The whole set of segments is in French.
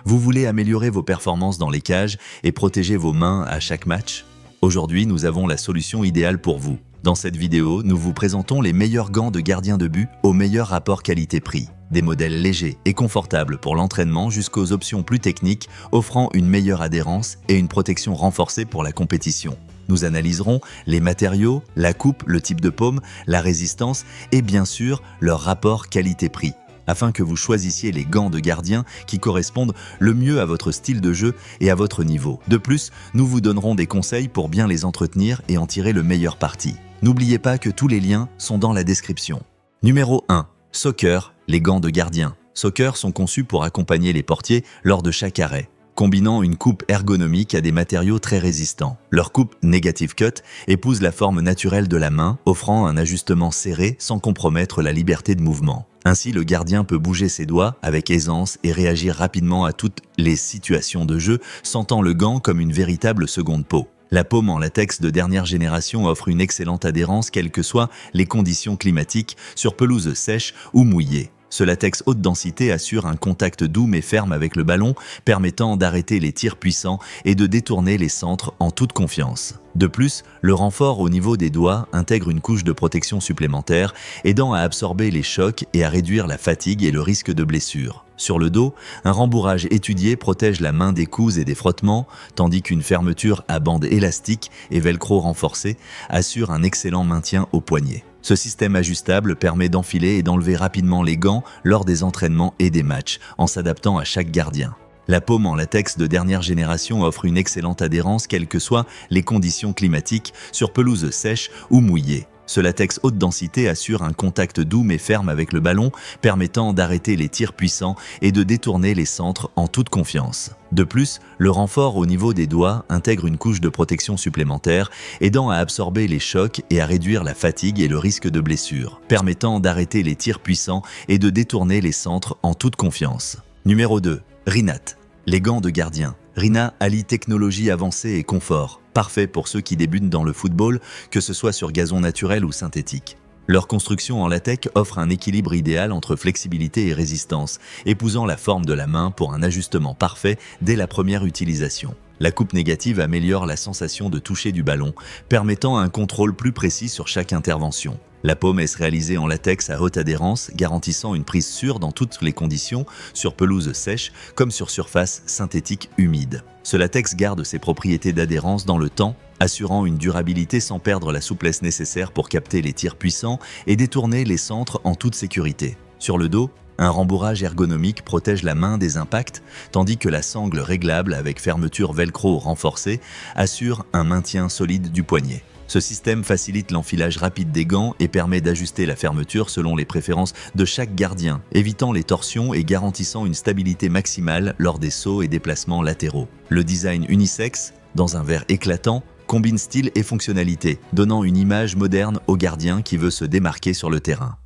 Vous voulez améliorer vos performances dans les cages et protéger vos mains à chaque match? Aujourd'hui, nous avons la solution idéale pour vous. Dans cette vidéo, nous vous présentons les meilleurs gants de gardien de but au meilleur rapport qualité-prix. Des modèles légers et confortables pour l'entraînement jusqu'aux options plus techniques offrant une meilleure adhérence et une protection renforcée pour la compétition. Nous analyserons les matériaux, la coupe, le type de paume, la résistance et bien sûr leur rapport qualité-prix, afin que vous choisissiez les gants de gardien qui correspondent le mieux à votre style de jeu et à votre niveau. De plus, nous vous donnerons des conseils pour bien les entretenir et en tirer le meilleur parti. N'oubliez pas que tous les liens sont dans la description. Numéro 1. Soccer, les gants de gardien. Soccer sont conçus pour accompagner les portiers lors de chaque arrêt, combinant une coupe ergonomique à des matériaux très résistants. Leur coupe Negative Cut épouse la forme naturelle de la main, offrant un ajustement serré sans compromettre la liberté de mouvement. Ainsi, le gardien peut bouger ses doigts avec aisance et réagir rapidement à toutes les situations de jeu, sentant le gant comme une véritable seconde peau. La paume en latex de dernière génération offre une excellente adhérence quelles que soient les conditions climatiques, sur pelouse sèche ou mouillée. Ce latex haute densité assure un contact doux mais ferme avec le ballon, permettant d'arrêter les tirs puissants et de détourner les centres en toute confiance. De plus, le renfort au niveau des doigts intègre une couche de protection supplémentaire, aidant à absorber les chocs et à réduire la fatigue et le risque de blessure. Sur le dos, un rembourrage étudié protège la main des coups et des frottements, tandis qu'une fermeture à bande élastique et velcro renforcé assure un excellent maintien au poignet. Ce système ajustable permet d'enfiler et d'enlever rapidement les gants lors des entraînements et des matchs, en s'adaptant à chaque gardien. La paume en latex de dernière génération offre une excellente adhérence quelles que soient les conditions climatiques, sur pelouse sèche ou mouillée. Ce latex haute densité assure un contact doux mais ferme avec le ballon, permettant d'arrêter les tirs puissants et de détourner les centres en toute confiance. De plus, le renfort au niveau des doigts intègre une couche de protection supplémentaire, aidant à absorber les chocs et à réduire la fatigue et le risque de blessure, permettant d'arrêter les tirs puissants et de détourner les centres en toute confiance. Numéro 2. Rinat, les gants de gardien. Rina allie technologie avancée et confort, parfait pour ceux qui débutent dans le football, que ce soit sur gazon naturel ou synthétique. Leur construction en latex offre un équilibre idéal entre flexibilité et résistance, épousant la forme de la main pour un ajustement parfait dès la première utilisation. La coupe négative améliore la sensation de toucher du ballon, permettant un contrôle plus précis sur chaque intervention. La paume est réalisée en latex à haute adhérence, garantissant une prise sûre dans toutes les conditions, sur pelouse sèche comme sur surface synthétique humide. Ce latex garde ses propriétés d'adhérence dans le temps, assurant une durabilité sans perdre la souplesse nécessaire pour capter les tirs puissants et détourner les centres en toute sécurité. Sur le dos, un rembourrage ergonomique protège la main des impacts, tandis que la sangle réglable avec fermeture velcro renforcée assure un maintien solide du poignet. Ce système facilite l'enfilage rapide des gants et permet d'ajuster la fermeture selon les préférences de chaque gardien, évitant les torsions et garantissant une stabilité maximale lors des sauts et déplacements latéraux. Le design unisexe, dans un vert éclatant, combine style et fonctionnalité, donnant une image moderne au gardien qui veut se démarquer sur le terrain.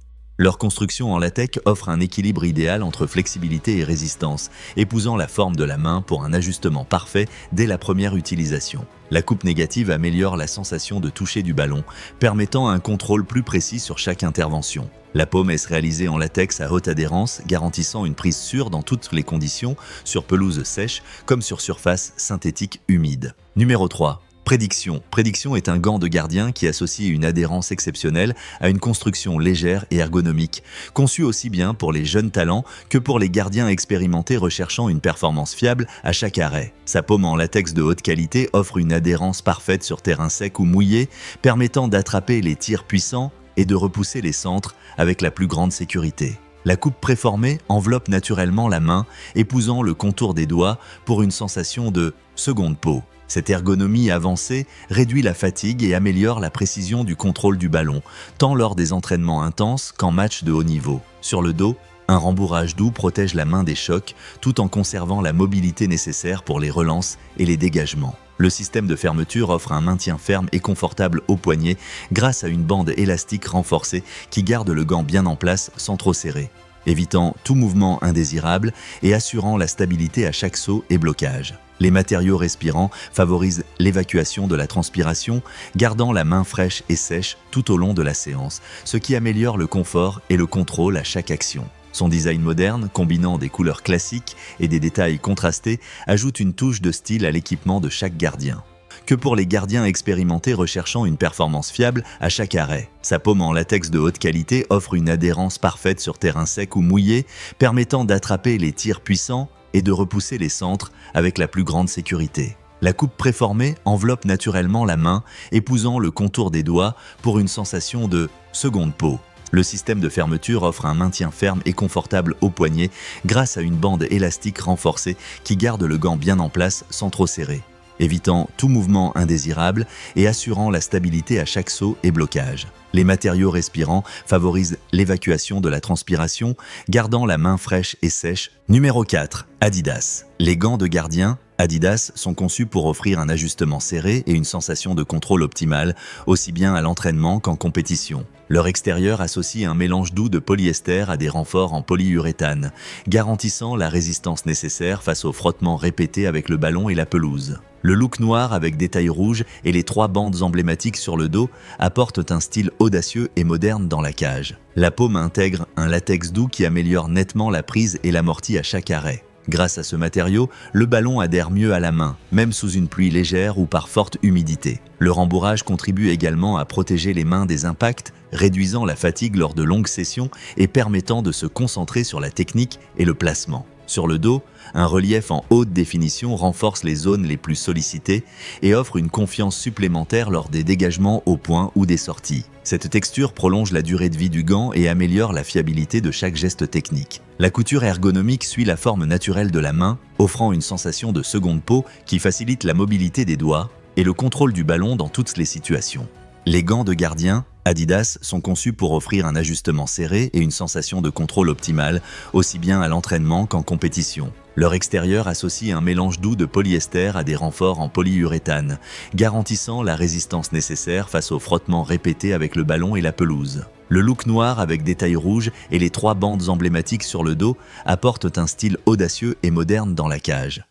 Leur construction en latex offre un équilibre idéal entre flexibilité et résistance, épousant la forme de la main pour un ajustement parfait dès la première utilisation. La coupe négative améliore la sensation de toucher du ballon, permettant un contrôle plus précis sur chaque intervention. La paume est réalisée en latex à haute adhérence, garantissant une prise sûre dans toutes les conditions, sur pelouse sèche comme sur surface synthétique humide. Numéro 3. Prédiction. Prédiction est un gant de gardien qui associe une adhérence exceptionnelle à une construction légère et ergonomique, conçue aussi bien pour les jeunes talents que pour les gardiens expérimentés recherchant une performance fiable à chaque arrêt. Sa paume en latex de haute qualité offre une adhérence parfaite sur terrain sec ou mouillé, permettant d'attraper les tirs puissants et de repousser les centres avec la plus grande sécurité. La coupe préformée enveloppe naturellement la main, épousant le contour des doigts pour une sensation de seconde peau. Cette ergonomie avancée réduit la fatigue et améliore la précision du contrôle du ballon, tant lors des entraînements intenses qu'en match de haut niveau. Sur le dos, un rembourrage doux protège la main des chocs tout en conservant la mobilité nécessaire pour les relances et les dégagements. Le système de fermeture offre un maintien ferme et confortable au poignet grâce à une bande élastique renforcée qui garde le gant bien en place sans trop serrer, évitant tout mouvement indésirable et assurant la stabilité à chaque saut et blocage. Les matériaux respirants favorisent l'évacuation de la transpiration, gardant la main fraîche et sèche tout au long de la séance, ce qui améliore le confort et le contrôle à chaque action. Son design moderne, combinant des couleurs classiques et des détails contrastés, ajoute une touche de style à l'équipement de chaque gardien. Que pour les gardiens expérimentés recherchant une performance fiable à chaque arrêt. Sa paume en latex de haute qualité offre une adhérence parfaite sur terrain sec ou mouillé, permettant d'attraper les tirs puissants et de repousser les centres avec la plus grande sécurité. La coupe préformée enveloppe naturellement la main, épousant le contour des doigts pour une sensation de seconde peau. Le système de fermeture offre un maintien ferme et confortable au poignet grâce à une bande élastique renforcée qui garde le gant bien en place sans trop serrer, évitant tout mouvement indésirable et assurant la stabilité à chaque saut et blocage. Les matériaux respirants favorisent l'évacuation de la transpiration, gardant la main fraîche et sèche. Numéro 4. Adidas. Les gants de gardien Adidas sont conçus pour offrir un ajustement serré et une sensation de contrôle optimale, aussi bien à l'entraînement qu'en compétition. Leur extérieur associe un mélange doux de polyester à des renforts en polyuréthane, garantissant la résistance nécessaire face aux frottements répétés avec le ballon et la pelouse. Le look noir avec des tailles rouges et les 3 bandes emblématiques sur le dos apportent un style audacieux et moderne dans la cage. La paume intègre un latex doux qui améliore nettement la prise et l'amorti à chaque arrêt. Grâce à ce matériau, le ballon adhère mieux à la main, même sous une pluie légère ou par forte humidité. Le rembourrage contribue également à protéger les mains des impacts, réduisant la fatigue lors de longues sessions et permettant de se concentrer sur la technique et le placement. Sur le dos, un relief en haute définition renforce les zones les plus sollicitées et offre une confiance supplémentaire lors des dégagements au point ou des sorties. Cette texture prolonge la durée de vie du gant et améliore la fiabilité de chaque geste technique. La couture ergonomique suit la forme naturelle de la main, offrant une sensation de seconde peau qui facilite la mobilité des doigts et le contrôle du ballon dans toutes les situations. Les gants de gardien Adidas sont conçus pour offrir un ajustement serré et une sensation de contrôle optimale, aussi bien à l'entraînement qu'en compétition. Leur extérieur associe un mélange doux de polyester à des renforts en polyuréthane, garantissant la résistance nécessaire face aux frottements répétés avec le ballon et la pelouse. Le look noir avec des tailles rouges et les 3 bandes emblématiques sur le dos apportent un style audacieux et moderne dans la cage.